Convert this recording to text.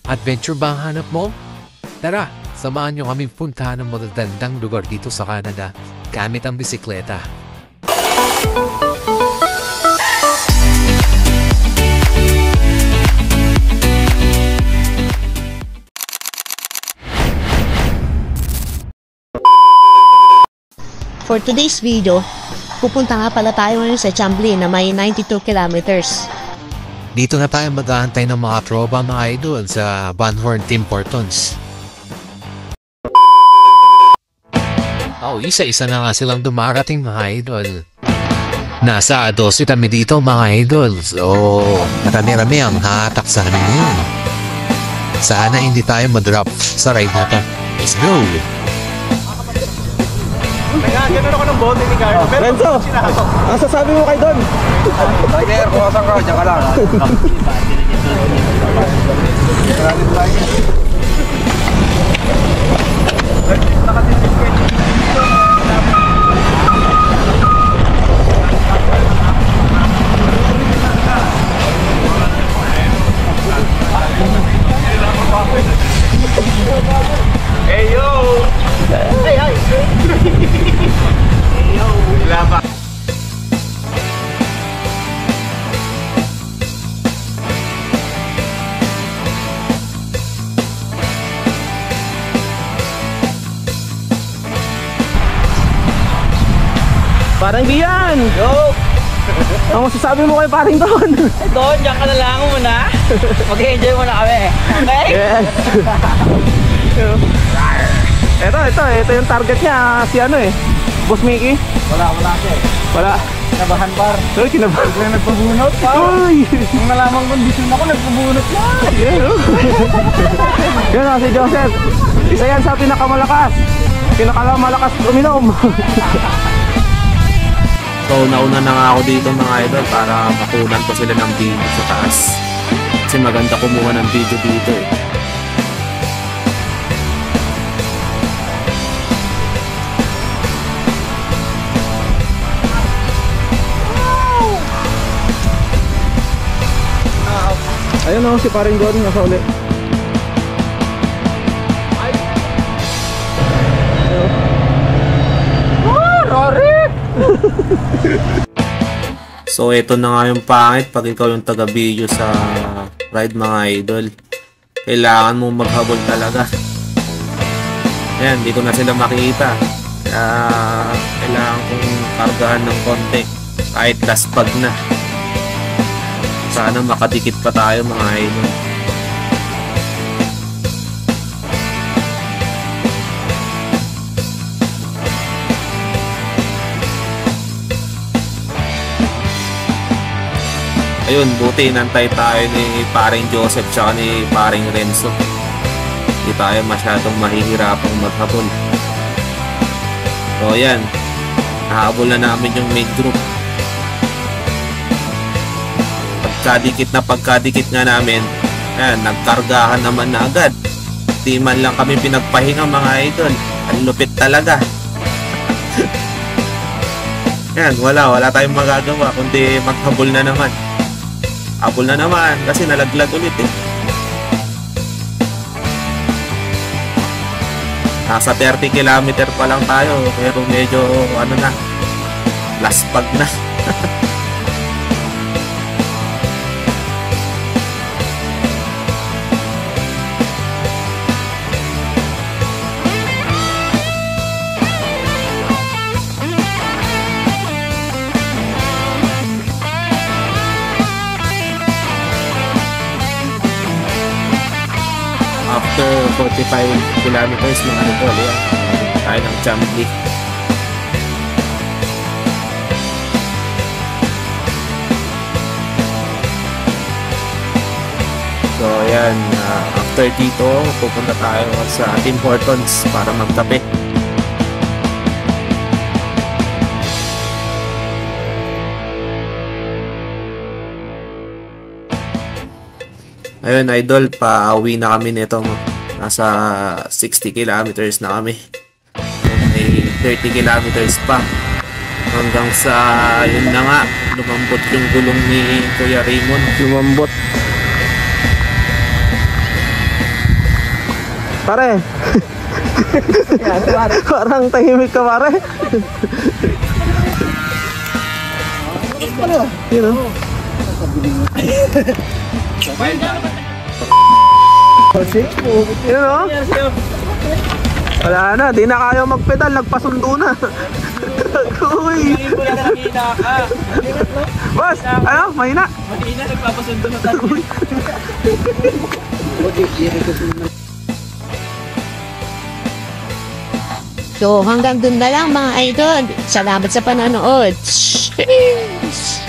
Adventure ba ang hanap mo? Tara, samahan nyo kami puntahan ng magagandang lugar dito sa Canada gamit ang bisikleta. For today's video, pupunta nga pala tayo ngayon sa Chambly na may 92 kilometers. Dito na tayo mag-aantay ng mga tropa mga idol sa Van Horn Tim Hortons. Isa-isa na nga silang dumarating mga idol. Nasa 12 kami dito mga idol. So, marami-rami ang hatak sa amin ngayon. Sana hindi tayo madrop sa ride na to. Let's go! Ganun ako ng bote ni Carlo. Renzo, ang sasabi mo kay Don? Tiger, kuwasan ka, dyan ka lang. Hey yo! Hey, hi! Hey yo! Laba! Parang Gian! Yo! Ang masasabi mo kay paring Don? Doon, diyan ka na lang muna. Mag-enjoy muna kami. Okay? Yes! Ito yung target niya, si ano Boss Mickey? Wala siya eh. Wala. Kinabahan par. Uy, kinabahan. Bigla nagpabunot par. Uy! Nung nalamang kondisyon ako, nagpabunot na. Yan o, si Joseph. Isa yan sa pinakamalakas. Pinakamalakas uminom. So nauna na nga ako dito mga idol para makunan ko sila ng video sa taas. Kasi maganda kumuha ng video dito eh. Ayun o, si paring Don nasa uli. So ito na nga yung pangit pag ikaw yung taga-video sa ride mga idol. Kailangan mo maghabol talaga. Ayan, hindi ko na sila makita. Kaya kailangan kong kargahan ng konti kahit laspag na. Sana makadikit pa tayo mga idol. Ayun, buti nantay tayo ni paring Joseph tsaka ni paring Renzo. Hindi tayo masyadong mahihirapang maghabol. So ayan, nahabol na namin yung main group. Pagkadikit nga namin, ayan, nagkargahan naman na agad. Di man lang kami pinagpahinga mga idol. Ang lupit talaga. Ayan, wala tayong magagawa kundi maghabol na naman. Habol na naman kasi nalaglag ulit eh. Nasa 30 kilometer pa lang tayo pero medyo ano na, laspag na. After 45 kilometers mga idol, yan, tayo ng Chambly. So yan, after dito pupunta tayo sa Tim Hortons para magkape. Ayun idol, pauwi na kami nito. Nasa 60 kilometers na kami. May 30 kilometers pa. Hanggang sa yun na nga, lumambot yung gulong ni Kuya Raymond. Lumambot. Pare. Parang tahimik ka, pare. Yun o. Yun o. Wala na, di na kaya magpedal, nagpasundo na. Uy. Hindi ko na nakita ka. Boss, ano? Mahina. Mahina, nagpapasundo na tayo. So hanggang dun na lang mga idol. Salamat sa panonood. Cheers!